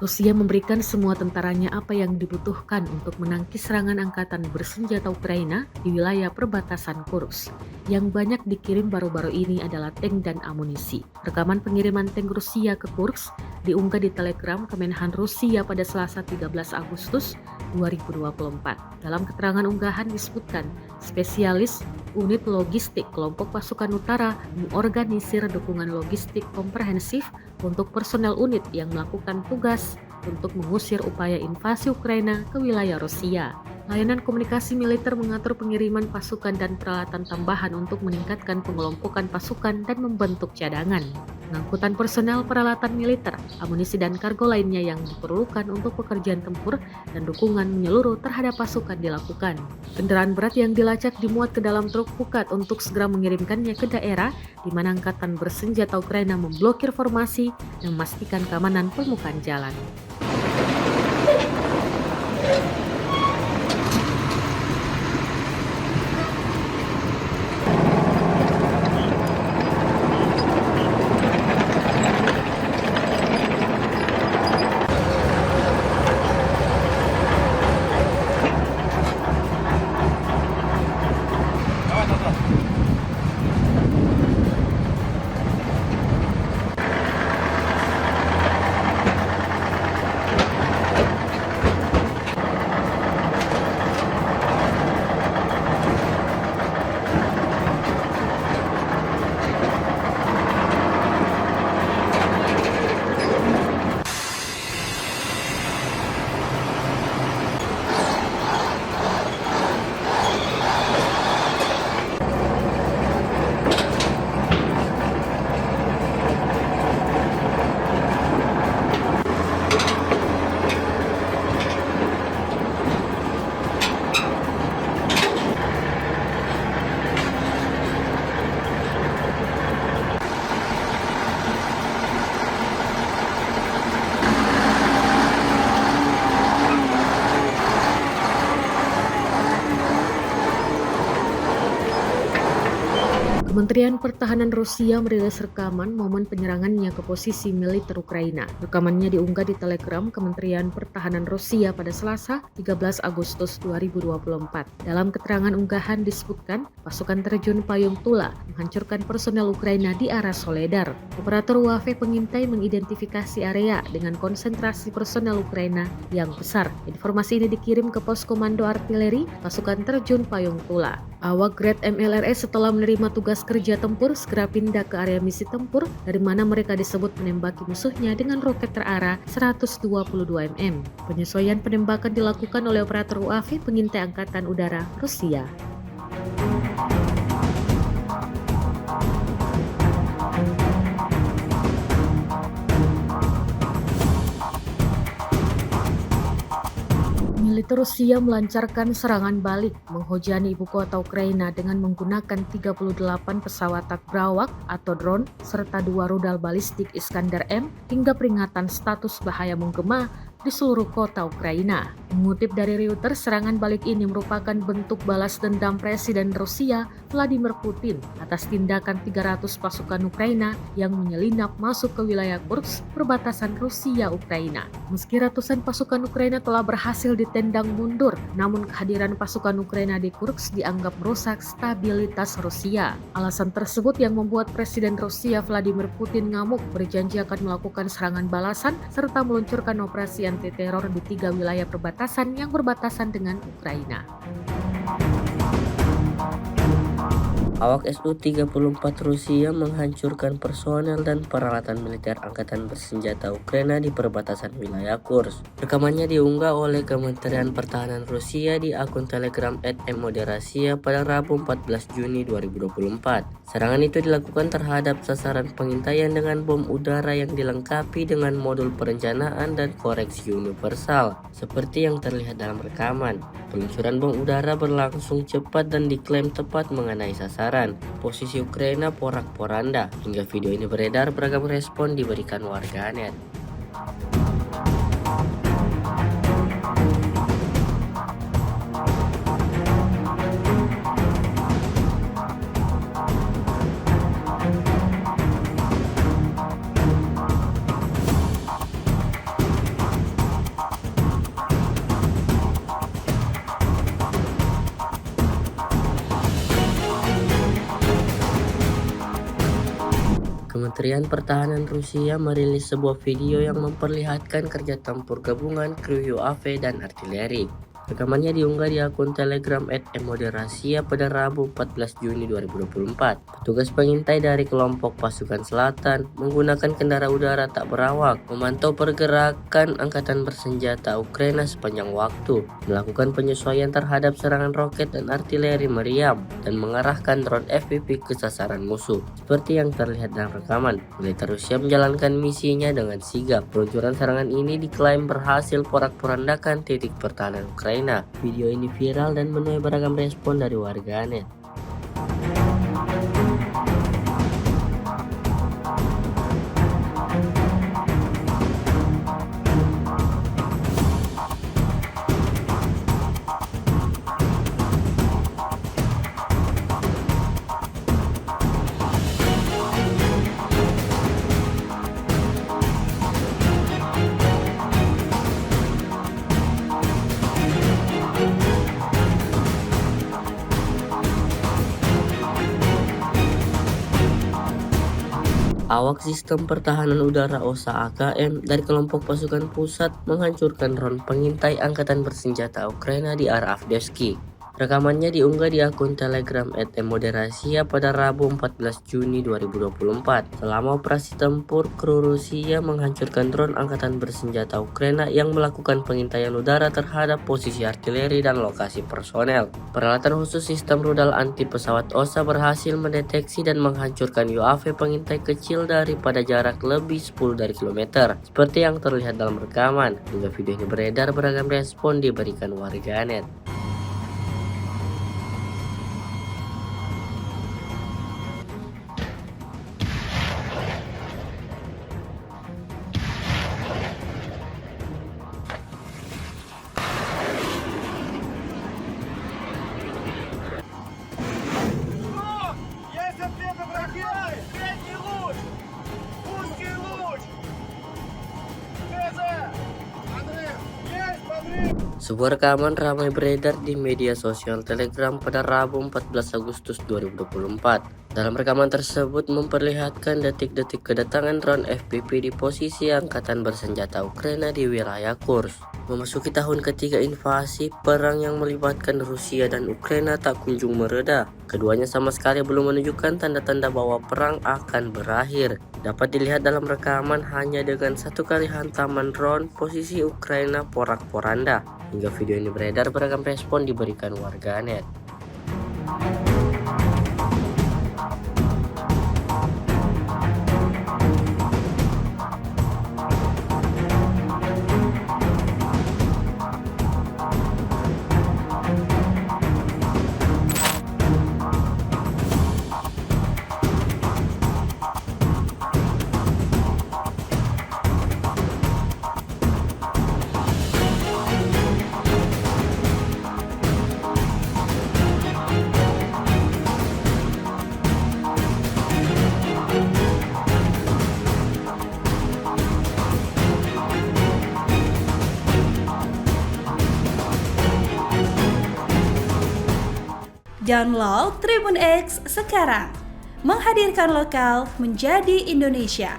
Rusia memberikan semua tentaranya apa yang dibutuhkan untuk menangkis serangan angkatan bersenjata Ukraina di wilayah perbatasan Kursk. Yang banyak dikirim baru-baru ini adalah tank dan amunisi. Rekaman pengiriman tank Rusia ke Kursk diunggah di Telegram Kemenhan Rusia pada Selasa 13 Agustus 2024. Dalam keterangan unggahan disebutkan, spesialis unit logistik kelompok pasukan utara mengorganisir dukungan logistik komprehensif untuk personel unit yang melakukan tugas untuk mengusir upaya invasi Ukraina ke wilayah Rusia. Layanan komunikasi militer mengatur pengiriman pasukan dan peralatan tambahan untuk meningkatkan pengelompokan pasukan dan membentuk cadangan. Pengangkutan personel, peralatan militer, amunisi dan kargo lainnya yang diperlukan untuk pekerjaan tempur dan dukungan menyeluruh terhadap pasukan dilakukan. Kendaraan berat yang dilacak dimuat ke dalam truk pukat untuk segera mengirimkannya ke daerah di mana angkatan bersenjata Ukraina memblokir formasi dan memastikan keamanan permukaan jalan. Kementerian Pertahanan Rusia merilis rekaman momen penyerangannya ke posisi militer Ukraina. Rekamannya diunggah di Telegram Kementerian Pertahanan Rusia pada Selasa 13 Agustus 2024. Dalam keterangan unggahan disebutkan, pasukan terjun payung Tula menghancurkan personel Ukraina di arah Soledar. Operator UAV pengintai mengidentifikasi area dengan konsentrasi personel Ukraina yang besar. Informasi ini dikirim ke pos komando artileri pasukan terjun payung Tula. Awak Grad MLRS setelah menerima tugas kerja tempur segera pindah ke area misi tempur dari mana mereka disebut menembaki musuhnya dengan roket terarah 122 mm. Penyesuaian penembakan dilakukan oleh operator UAV pengintai angkatan udara Rusia. Militer Rusia melancarkan serangan balik menghujani ibu kota Ukraina dengan menggunakan 38 pesawat tak berawak atau drone serta 2 rudal balistik Iskander M hingga peringatan status bahaya menggema di seluruh kota Ukraina. Mengutip dari Reuters, serangan balik ini merupakan bentuk balas dendam Presiden Rusia Vladimir Putin atas tindakan 300 pasukan Ukraina yang menyelinap masuk ke wilayah Kursk, perbatasan Rusia-Ukraina. Meski ratusan pasukan Ukraina telah berhasil ditendang mundur, namun kehadiran pasukan Ukraina di Kursk dianggap merusak stabilitas Rusia. Alasan tersebut yang membuat Presiden Rusia Vladimir Putin ngamuk, berjanji akan melakukan serangan balasan serta meluncurkan operasi anti-teror di 3 wilayah perbatasan yang berbatasan dengan Ukraina. Awak Su-34 Rusia menghancurkan personel dan peralatan militer angkatan bersenjata Ukraina di perbatasan wilayah Kursk. Rekamannya diunggah oleh Kementerian Pertahanan Rusia di akun Telegram @moderasia pada Rabu 14 Juni 2024. Serangan itu dilakukan terhadap sasaran pengintaian dengan bom udara yang dilengkapi dengan modul perencanaan dan koreksi universal, seperti yang terlihat dalam rekaman. Peluncuran bom udara berlangsung cepat dan diklaim tepat mengenai sasaran. Posisi Ukraina porak-poranda. Hingga video ini beredar, beragam respon diberikan warganet. Kementerian Pertahanan Rusia merilis sebuah video yang memperlihatkan kerja tempur gabungan kru UAV dan artileri. Rekamannya diunggah di akun Telegram @emoderasia pada Rabu 14 Juni 2024. Petugas pengintai dari kelompok pasukan selatan menggunakan kendaraan udara tak berawak memantau pergerakan angkatan bersenjata Ukraina sepanjang waktu, melakukan penyesuaian terhadap serangan roket dan artileri meriam, dan mengarahkan drone FPV ke sasaran musuh. Seperti yang terlihat dalam rekaman, militer Rusia menjalankan misinya dengan sigap. Peluncuran serangan ini diklaim berhasil porak-porandakan titik pertahanan Ukraina. Video ini viral dan menuai beragam respon dari warganet. Awak sistem pertahanan udara OSA AKM dari kelompok pasukan pusat menghancurkan drone pengintai angkatan bersenjata Ukraina di arah Avdiivka. Rekamannya diunggah di akun Telegram @emoderasia pada Rabu 14 Juni 2024. Selama operasi tempur, kru Rusia menghancurkan drone angkatan bersenjata Ukraina yang melakukan pengintaian udara terhadap posisi artileri dan lokasi personel. Peralatan khusus sistem rudal anti pesawat OSA berhasil mendeteksi dan menghancurkan UAV pengintai kecil daripada jarak lebih 10 dari kilometer, seperti yang terlihat dalam rekaman. Hingga video ini beredar, beragam respon diberikan warganet. Есть ответы врага! Средний луч! Узкий луч! ТЗ! Подрыв! Есть подрыв! Sebuah rekaman ramai beredar di media sosial Telegram pada Rabu 14 Agustus 2024. Dalam rekaman tersebut memperlihatkan detik-detik kedatangan drone FPV di posisi angkatan bersenjata Ukraina di wilayah Kursk. Memasuki tahun ketiga invasi, perang yang melibatkan Rusia dan Ukraina tak kunjung mereda. Keduanya sama sekali belum menunjukkan tanda-tanda bahwa perang akan berakhir. Dapat dilihat dalam rekaman hanya dengan satu kali hantaman drone, posisi Ukraina porak-poranda. Hingga video ini beredar, beragam respon diberikan warganet. Download Tribun X sekarang, menghadirkan lokal menjadi Indonesia.